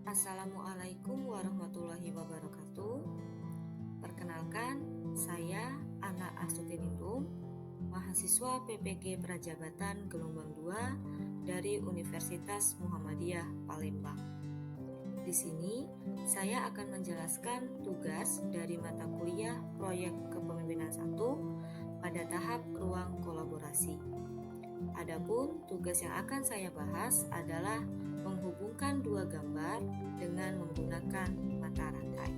Assalamualaikum warahmatullahi wabarakatuh. Perkenalkan, saya Ana Astutiningrum, mahasiswa PPG Prajabatan Gelombang 2 dari Universitas Muhammadiyah Palembang. Di sini, saya akan menjelaskan tugas dari mata kuliah Proyek Kepemimpinan 1 pada tahap ruang kolaborasi. Adapun tugas yang akan saya bahas adalah menghubungkan dua gambar dengan menggunakan mata rantai.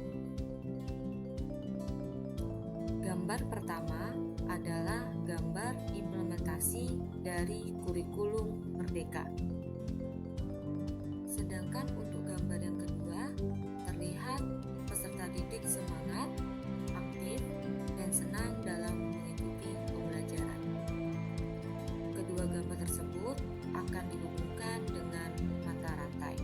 Gambar pertama adalah gambar implementasi dari kurikulum Merdeka. Sedangkan untuk gambar yang kedua, terlihat peserta didik semangat, aktif, dan senang dalam mengikuti pembelajaran. Kedua gambar tersebut akan dihubungkan dengan mata rantai.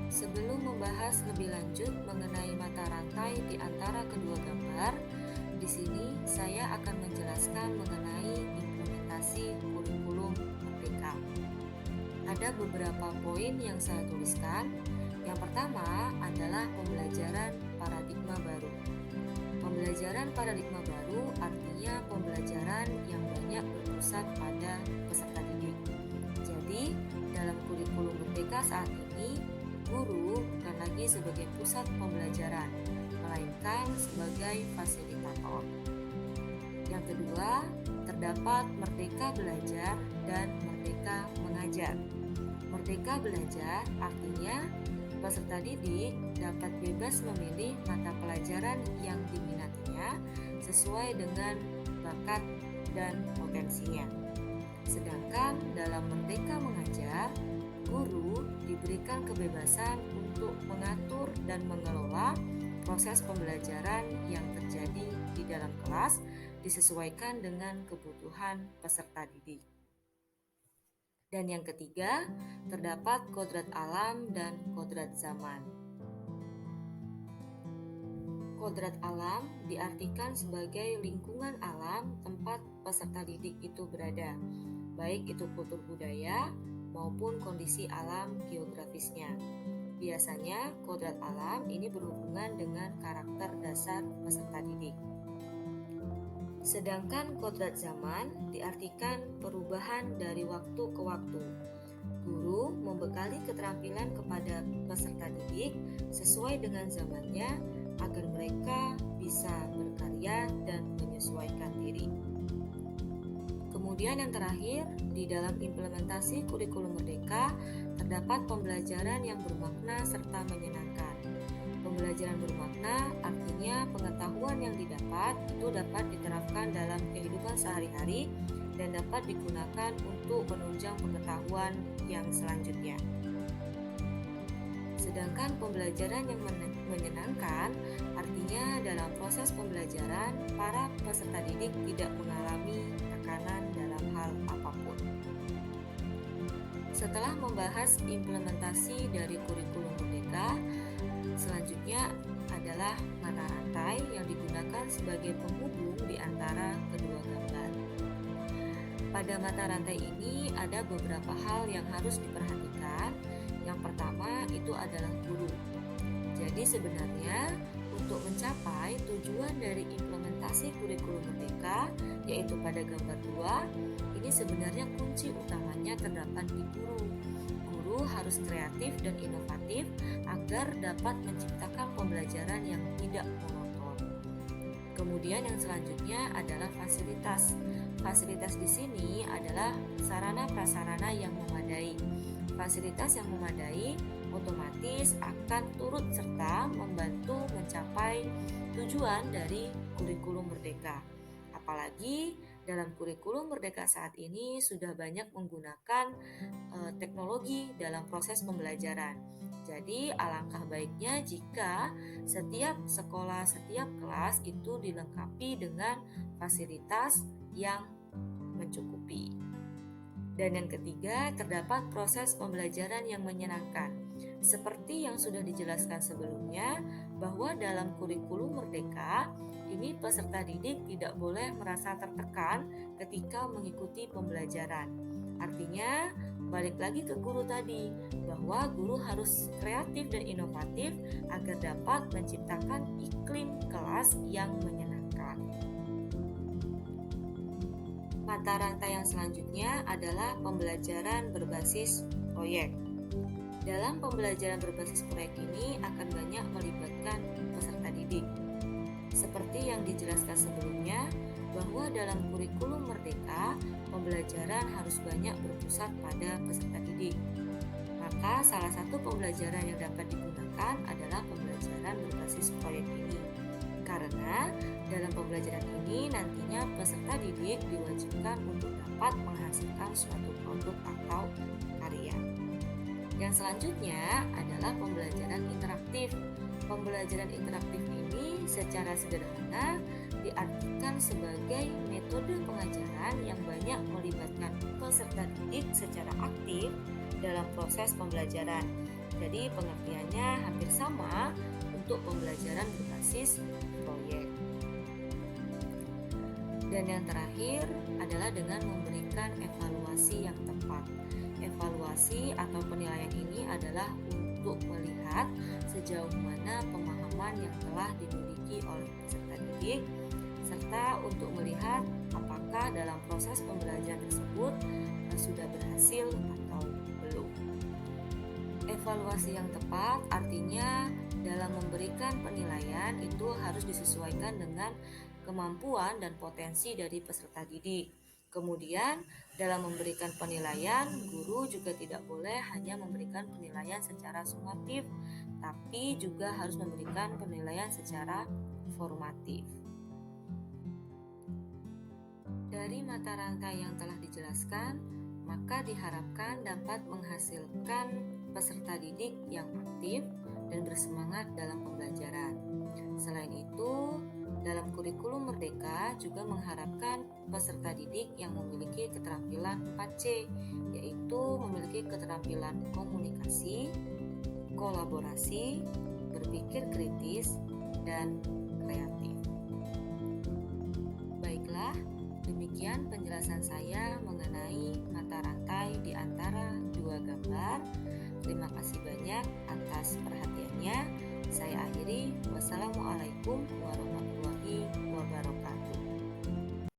Sebelum membahas lebih lanjut mengenai mata rantai di antara kedua gambar, di sini saya akan menjelaskan mengenai implementasi kurikulum Merdeka. Ada beberapa poin yang saya tuliskan. Yang pertama adalah pembelajaran paradigma baru. Pembelajaran paradigma baru artinya pembelajaran yang banyak berpusat pada peserta didik. Jadi, dalam kurikulum Merdeka saat ini, guru bukan lagi sebagai pusat pembelajaran, melainkan sebagai fasilitator. Yang kedua, terdapat Merdeka Belajar dan Merdeka Mengajar. Merdeka Belajar artinya peserta didik dapat bebas memilih mata pelajaran yang diminatinya sesuai dengan bakat dan potensinya. Sedangkan dalam Merdeka Mengajar, guru diberikan kebebasan untuk mengatur dan mengelola proses pembelajaran yang terjadi di dalam kelas disesuaikan dengan kebutuhan peserta didik. Dan yang ketiga, terdapat kodrat alam dan kodrat zaman. Kodrat alam diartikan sebagai lingkungan alam tempat peserta didik itu berada, baik itu kultur budaya maupun kondisi alam geografisnya. Biasanya, kodrat alam ini berhubungan dengan karakter dasar peserta didik. Sedangkan kodrat zaman diartikan perubahan dari waktu ke waktu. Guru membekali keterampilan kepada peserta didik sesuai dengan zamannya agar mereka bisa berkarya dan menyesuaikan diri. Kemudian yang terakhir, di dalam implementasi kurikulum Merdeka terdapat pembelajaran yang bermakna serta menyenangkan. Pembelajaran bermakna artinya pengetahuan yang didapat itu dapat diterapkan dalam kehidupan sehari-hari dan dapat digunakan untuk menunjang pengetahuan yang selanjutnya. Sedangkan pembelajaran yang menyenangkan artinya dalam proses pembelajaran para peserta didik tidak mengalami tekanan dalam hal apapun. Setelah membahas implementasi dari kurikulum Merdeka, selanjutnya adalah mata rantai yang digunakan sebagai penghubung di antara kedua gambar. Pada mata rantai ini ada beberapa hal yang harus diperhatikan. Yang pertama itu adalah guru. Jadi sebenarnya untuk mencapai tujuan dari implementasi kurikulum Merdeka, yaitu pada gambar 2, ini sebenarnya kunci utamanya terdapat di guru. Guru harus kreatif dan inovatif agar dapat menciptakan pembelajaran yang tidak monoton. Kemudian yang selanjutnya adalah fasilitas. Fasilitas di sini adalah sarana prasarana yang memadai. Fasilitas yang memadai otomatis akan turut serta membantu mencapai tujuan dari kurikulum Merdeka. Apalagi dalam kurikulum Merdeka saat ini sudah banyak menggunakan teknologi dalam proses pembelajaran. Jadi alangkah baiknya jika setiap sekolah, setiap kelas itu dilengkapi dengan fasilitas yang mencukupi. Dan yang ketiga, terdapat proses pembelajaran yang menyenangkan. Seperti yang sudah dijelaskan sebelumnya, bahwa dalam kurikulum Merdeka, ini peserta didik tidak boleh merasa tertekan ketika mengikuti pembelajaran. Artinya, Balik lagi ke guru tadi, bahwa guru harus kreatif dan inovatif agar dapat menciptakan iklim kelas yang menyenangkan. Mata rantai yang selanjutnya adalah pembelajaran berbasis proyek. Dalam pembelajaran berbasis proyek ini akan banyak melibatkan peserta didik. Seperti yang dijelaskan sebelumnya, bahwa dalam kurikulum Merdeka, pembelajaran harus banyak berpusat pada peserta didik. Maka salah satu pembelajaran yang dapat digunakan adalah pembelajaran berbasis proyek ini. Karena dalam pembelajaran ini nantinya peserta didik diwajibkan untuk dapat menghasilkan suatu produk atau karya. Yang selanjutnya adalah pembelajaran interaktif. Pembelajaran interaktif ini secara sederhana diartikan sebagai metode pengajaran yang banyak melibatkan peserta didik secara aktif dalam proses pembelajaran. Jadi pengertiannya hampir sama untuk pembelajaran berbasis proyek. Dan yang terakhir adalah dengan memberikan evaluasi yang tepat. Evaluasi atau penilaian ini adalah untuk melihat sejauh mana pemahaman yang telah dimiliki oleh peserta didik, serta untuk melihat apakah dalam proses pembelajaran tersebut sudah berhasil atau belum. Evaluasi yang tepat artinya dalam memberikan penilaian itu harus disesuaikan dengan kemampuan dan potensi dari peserta didik. Kemudian, dalam memberikan penilaian, guru juga tidak boleh hanya memberikan penilaian secara sumatif, tapi juga harus memberikan penilaian secara formatif. Dari mata rantai yang telah dijelaskan, maka diharapkan dapat menghasilkan peserta didik yang aktif dan bersemangat dalam pembelajaran. Selain itu, dalam kurikulum Merdeka juga mengharapkan peserta didik yang memiliki keterampilan 4C, yaitu memiliki keterampilan komunikasi, kolaborasi, berpikir kritis, dan kreatif. Baiklah, demikian penjelasan saya mengenai mata rantai di antara dua gambar. Terima kasih banyak atas perhatiannya. Saya akhiri. Wassalamualaikum warahmatullahi wabarakatuh.